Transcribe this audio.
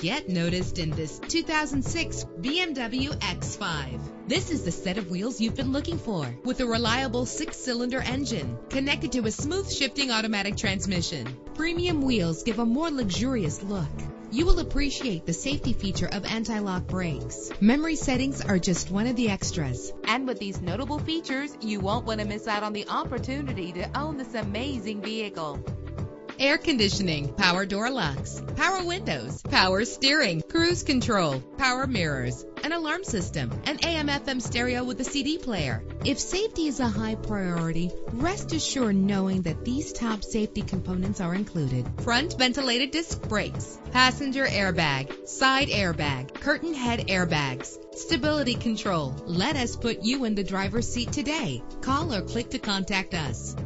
Get noticed in this 2006 BMW X5. This is the set of wheels you've been looking for, with a reliable 6-cylinder engine connected to a smooth shifting automatic transmission. Premium wheels give a more luxurious look. You will appreciate the safety feature of anti-lock brakes. Memory settings are just one of the extras. And with these notable features, you won't want to miss out on the opportunity to own this amazing vehicle. Air conditioning, power door locks, power windows, power steering, cruise control, power mirrors, an alarm system, an AM/FM stereo with a CD player. If safety is a high priority, rest assured knowing that these top safety components are included: front ventilated disc brakes, passenger airbag, side airbag, curtain head airbags, stability control. Let us put you in the driver's seat today. Call or click to contact us.